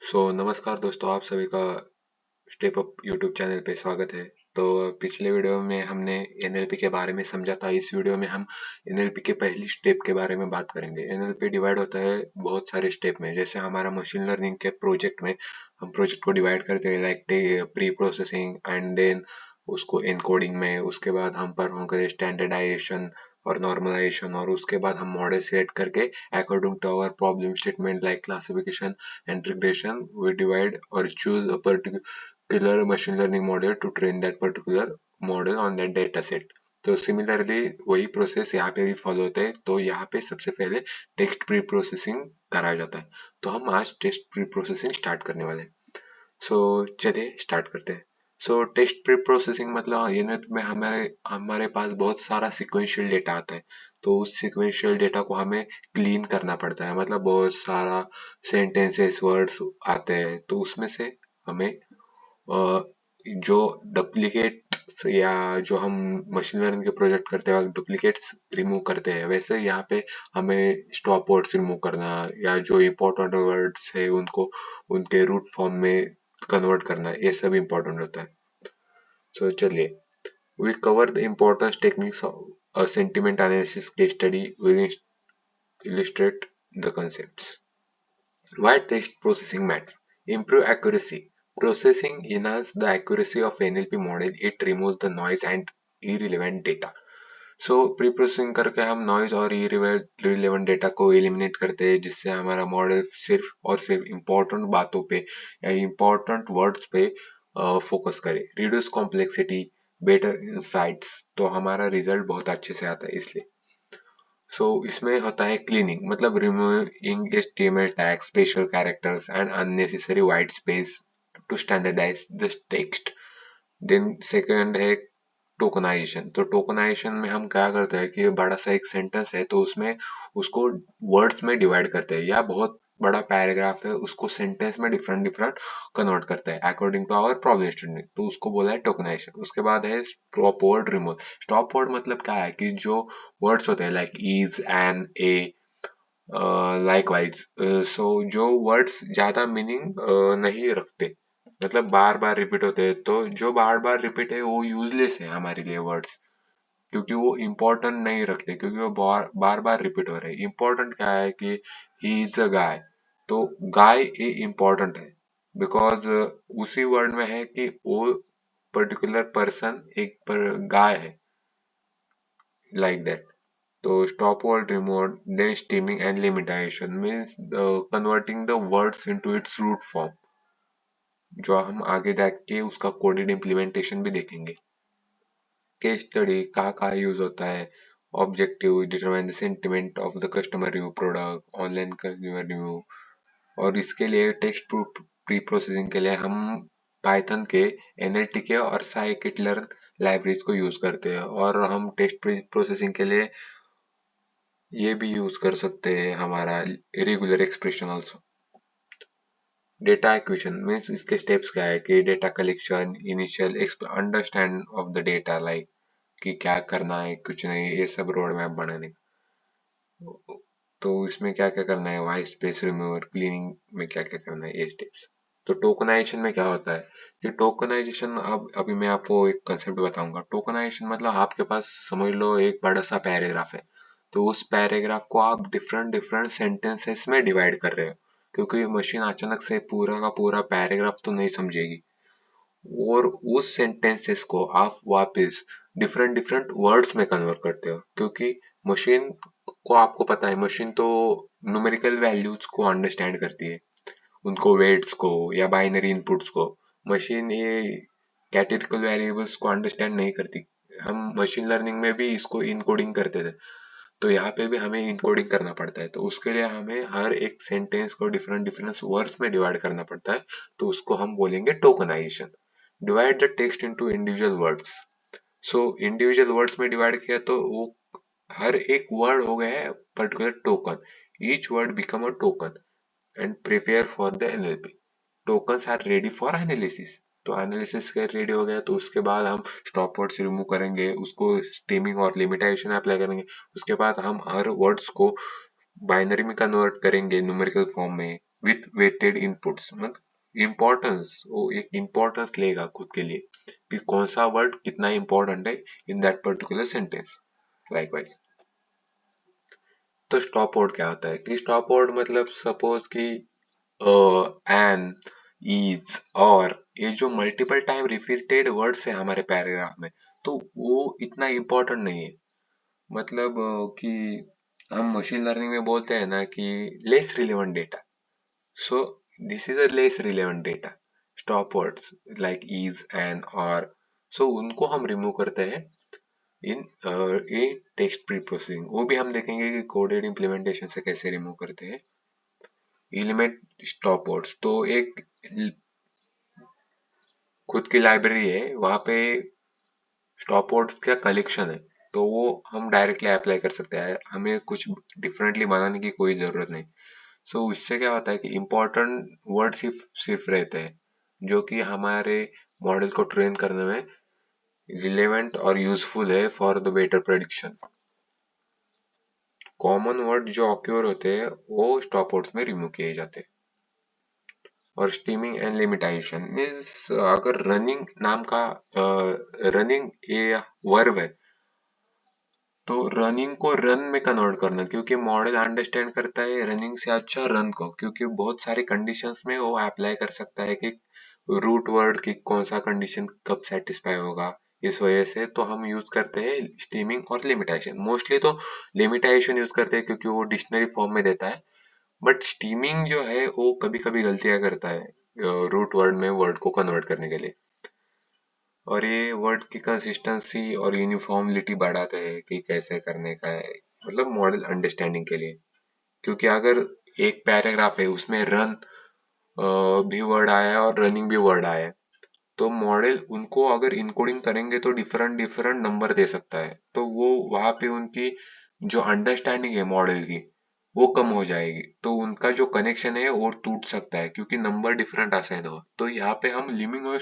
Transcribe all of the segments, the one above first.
नमस्कार दोस्तों, आप सभी का स्टेप अप यूट्यूब चैनल पे स्वागत है। तो पिछले वीडियो में हमने एनएलपी के बारे में समझा था। इस वीडियो में हम एनएलपी के पहली स्टेप के बारे में बात करेंगे। एनएलपी डिवाइड होता है बहुत सारे स्टेप में। जैसे हमारा मशीन लर्निंग के प्रोजेक्ट में हम प्रोजेक्ट को डिवाइड करते हैं like pre processing and then उसको एनकोडिंग में। उसके बाद हम परफॉर्म करें स्टैंडर्डाइजेशन और नॉर्मलाइजेशन, और उसके बाद हम मॉडल सेलेक्ट करके according to our problem statement like classification and regression, we divide or choose a particular machine learning model to train that particular model on that data set. तो similarly वही process यहाँ पे भी follow होता है। तो यहाँ पे सबसे पहले टेक्स्ट प्री प्रोसेसिंग कराया जाता है। तो हम आज टेक्स्ट प्री प्रोसेसिंग स्टार्ट करने वाले हैं। चलिए स्टार्ट करते हैं। टेक्स्ट प्री प्रोसेसिंग मतलब यूनिट में हमारे हमारे पास बहुत सारा सिक्वेंशियल डेटा आता है। तो उस सिक्वेंशियल डेटा को हमें क्लीन करना पड़ता है, मतलब बहुत सारा सेंटेंसेस वर्ड्स आते हैं। तो उसमें से हमें जो डुप्लीकेट्स या जो हम मशीन लर्निंग के प्रोजेक्ट करते हैं डुप्लीकेट्स रिमूव करते हैं, वैसे यहाँ पे हमें स्टॉप वर्ड्स रिमूव करना या जो इम्पोर्टेंट वर्ड्स है उनको उनके रूट फॉर्म में कन्वर्ट करना, ये सब इम्पोर्टेंट होता है। चलिए, we cover the important techniques of sentiment analysis case study will illustrate the concepts. Why text processing matter? Improve accuracy. Processing enhance the accuracy of NLP model. It removes the noise and irrelevant data. Pre processing करके हम noise और irrelevant data को eliminate करते हैं, जिससे हमारा model सिर्फ और सिर्फ इम्पोर्टेंट बातों पे या इम्पोर्टेंट वर्ड्स पे फोकस करे। रिड्यूस कॉम्प्लेक्सिटी, बेटर इंसाइट्स, तो हमारा रिजल्ट बहुत अच्छे से आता है इसलिए। इसमें होता है क्लीनिंग, मतलब removing HTML tag, special characters and unnecessary white space to standardize the text. Then second है टोकनाइजेशन। तो टोकनाइजेशन में हम क्या करते हैं कि बड़ा सा एक सेंटेंस है तो उसमें उसको वर्ड्स में डिवाइड करते हैं, या बहुत बड़ा पैराग्राफ है उसको सेंटेंस में डिफरेंट डिफरेंट कन्वर्ट करते हैं according to our problem statement. तो उसको बोला है टोकनाइजेशन। उसके बाद है stop word remove. Stop word मतलब क्या है कि जो वर्ड्स होते हैं like is, an, a, likewise, जो वर्ड्स ज्यादा मीनिंग नहीं रखते, मतलब बार बार रिपीट होते हैं, तो जो बार बार रिपीट है वो यूजलेस है हमारे लिए वर्ड्स, क्योंकि वो इम्पोर्टेंट नहीं रखते, क्योंकि वो बार बार रिपीट हो रहे हैं। इम्पोर्टेंट क्या है कि ही इज अ गाय, तो गाय ये इम्पोर्टेंट है बिकॉज उसी वर्ड में है कि वो पर्टिकुलर पर्सन एक पर गाय है, लाइक दैट। तो stop word removed, then stemming and limitation means converting the words into its root form, जो हम आगे देख के उसका कोडेड इम्प्लीमेंटेशन भी देखेंगे। केस स्टडी कहाँ यूज होता है? Objective, determine the sentiment of the customer review product, online consumer review. और इसके लिए टेक्स्ट प्री प्रोसेसिंग के लिए हम पाइथन के एनएलटी के और scikit-learn लाइब्रेरीज को यूज करते हैं, और हम टेक्स्ट प्री प्रोसेसिंग के लिए ये भी यूज कर सकते हैं हमारा regular expression also. Data acquisition means इसके स्टेप्स क्या है कि data collection, initial understand of the data, like कि क्या करना है कुछ नहीं, ये सब रोड मैप बनाने। तो इसमें क्या क्या करना है, वाइट स्पेस रिमूवर, क्लीनिंग में क्या क्या करना है, ये स्टेप्स। तो टोकनाइजेशन में क्या होता है कि टोकनाइजेशन, अब अभी मैं आपको एक कंसेप्ट बताऊंगा। टोकनाइजेशन मतलब आपके पास समझ लो एक बड़ा सा पैराग्राफ है, तो उस पैराग्राफ को आप डिफरेंट डिफरेंट सेंटेंसेस में डिवाइड कर रहे हो, क्योंकि मशीन अचानक से पूरा का पूरा पैराग्राफ तो नहीं समझेगी, और उस सेंटेंसेस को आप वापस डिफरेंट डिफरेंट वर्ड्स में कन्वर्ट करते हो, क्योंकि मशीन को, आपको पता है मशीन तो न्यूमेरिकल वैल्यूज को अंडरस्टैंड करती है, उनको वेट्स को या बाइनरी इनपुट्स को। मशीन ये कैटेगरिकल वेरिएबल्स को अंडरस्टैंड नहीं करती। हम मशीन लर्निंग में भी इसको इनकोडिंग करते थे, तो यहाँ पे भी हमें इनकोडिंग करना पड़ता है। तो उसके लिए हमें हर एक सेंटेंस को डिफरेंट डिफरेंट वर्ड्स में डिवाइड करना पड़ता है, तो उसको हम बोलेंगे tokenization. Divide the text into individual words. Individual words में डिवाइड किया तो वो हर एक वर्ड हो गया है particular token. Each word become a token and prepare for the NLP. Tokens are ready for analysis. तो एनालिसिस के रेडी हो गया तो उसके बाद हम स्टॉप वर्ड्स रिमूव करेंगे, उसको स्टीमिंग और लिमिटेशन अप्लाई करेंगे। उसके बाद हम हर वर्ड्स को बाइनरी में कन्वर्ट करेंगे न्यूमेरिकल फॉर्म में, विथ वेटेड इनपुट्स, मतलब इम्पोर्टेंस, वो एक इम्पोर्टेंस लेगा खुद के लिए कि कौन सा वर्ड कितना इम्पोर्टेंट है in that particular sentence. Likewise, तो स्टॉप वर्ड क्या होता है कि स्टॉप वर्ड मतलब सपोज कि एन, इज, और ये जो मल्टीपल टाइम रिपीटेड वर्ड्स है हमारे पैराग्राफ में, तो वो इतना इम्पोर्टेंट नहीं है। मतलब कि हम मशीन लर्निंग में बोलते हैं ना कि less relevant data, so this is a less relevant data. Stop words like is, an, और, सो उनको हम रिमूव करते हैं in a text pre processing. वो भी हम देखेंगे कि कोडेड इम्प्लीमेंटेशन से कैसे रिमूव करते हैं एलिमेंट स्टॉप वर्ड्स। तो एक खुद की लाइब्रेरी है, वहाँ पे स्टॉप वर्ड्स का कलेक्शन है, तो वो हम डायरेक्टली अप्लाई कर सकते हैं, हमें कुछ डिफरेंटली बनाने की कोई ज़रूरत नहीं। सो उससे क्या होता है कि इम्पोर्टेंट वर्ड सिर्फ सिर्फ रहते हैं जो कि हमारे मॉडल को ट्रेन करने में रिलेवेंट और यूजफुल है for the better prediction. Common word जो ऑक्योर होते हैं वो स्टॉप वर्ड्स में रिमूव किए जाते हैं। और स्टीमिंग एंड लिमिटेशन मीन्स अगर रनिंग नाम का रनिंग ये वर्ब है, तो रनिंग को रन में कन्वर्ट करना, क्योंकि मॉडल अंडरस्टैंड करता है रनिंग से अच्छा रन को, क्योंकि बहुत सारे कंडीशंस में वो अप्लाई कर सकता है कि रूट वर्ड की कौन सा कंडीशन कब सेटिस्फाई होगा। इस वजह से तो हम यूज करते हैं स्टीमिंग और लिमिटेशन। मोस्टली तो लिमिटेशन यूज करते हैं क्योंकि वो डिक्शनरी फॉर्म में देता है, बट स्टीमिंग जो है वो कभी कभी गलतियां करता है रूट वर्ड में वर्ड को कन्वर्ट करने के लिए। और ये वर्ड की कंसिस्टेंसी और यूनिफॉर्मिलिटी बढ़ाते हैं कि कैसे करने का है, मतलब मॉडल अंडरस्टैंडिंग के लिए। क्योंकि अगर एक पैराग्राफ है उसमें रन भी वर्ड आया है और रनिंग भी वर्ड आया है, तो मॉडल उनको अगर इनकोडिंग करेंगे तो डिफरेंट डिफरेंट नंबर दे सकता है, तो वो वहां पे उनकी जो अंडरस्टैंडिंग है मॉडल की वो कम हो जाएगी, तो उनका जो कनेक्शन है वो टूट सकता है क्योंकि नंबर डिफरेंट असाइन हो। तो यहाँ पे हम लिमिंग और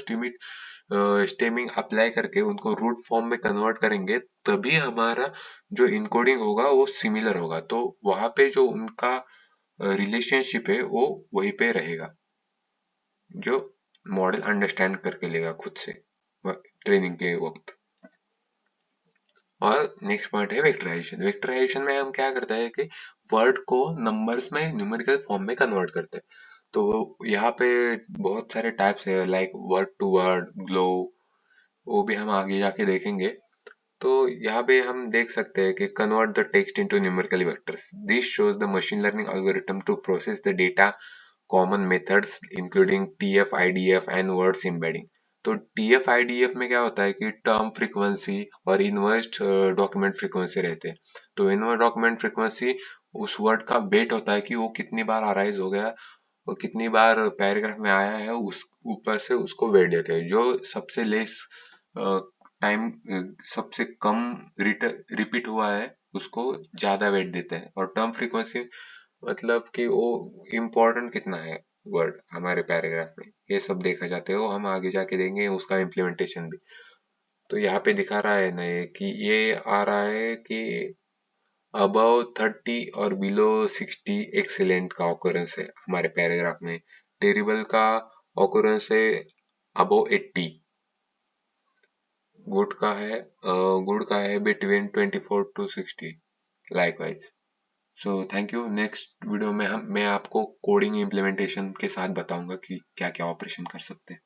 स्टेमिंग अप्लाई करके उनको रूट फॉर्म में कन्वर्ट करेंगे, तभी हमारा जो इनकोडिंग होगा वो सिमिलर होगा, तो वहां पे जो उनका रिलेशनशिप है वो वहीं पे रहेगा, जो मॉडल अंडरस्टैंड करके लेगा खुद से ट्रेनिंग के वक्त। और नेक्स्ट पॉइंट है वेक्टराइजेशन। वेक्टराइजेशन में हम क्या करते हैं कि वर्ड को नंबर्स में न्यूमेरिकल फॉर्म में कन्वर्ट करते हैं। तो यहाँ पे बहुत सारे टाइप्स है लाइक वर्ड टू वर्ड, ग्लो, वो भी हम आगे जाके देखेंगे। तो यहाँ पे हम देख सकते हैं कि convert the text into numerical vectors, this shows the machine learning algorithm to process the data common methods including TF, IDF and words embedding. तो TF IDF में क्या होता है कि टर्म फ्रीक्वेंसी और इनवर्स डॉक्यूमेंट फ्रीक्वेंसी रहते हैं। तो इनवर्स डॉक्यूमेंट फ्रीक्वेंसी उस वर्ड का वेट होता है कि वो कितनी बार अराइज हो गया और कितनी बार पैराग्राफ में आया है, उस ऊपर से उसको वेट देते हैं। जो सबसे लेस टाइम, सबसे कम रिपीट हुआ है उसको ज्यादा वेट देते हैं। और टर्म फ्रीक्वेंसी मतलब कि वो इम्पोर्टेंट कितना है वर्ड हमारे पैराग्राफ में, ये सब देखा जाता है, वो हम आगे जाके देंगे उसका इम्प्लीमेंटेशन भी। तो यहाँ पे दिखा रहा है ना ये कि ये आ रहा है कि अबव 30 और बिलो 60 एक्सीलेंट का ऑकरेंस है हमारे पैराग्राफ में। टेरिबल का ऑकरेंस है अबव 80। गुड का है between 24 to 60, likewise. So thank you. Next video में मैं आपको कोडिंग इम्प्लीमेंटेशन के साथ बताऊंगा कि क्या क्या ऑपरेशन कर सकते हैं।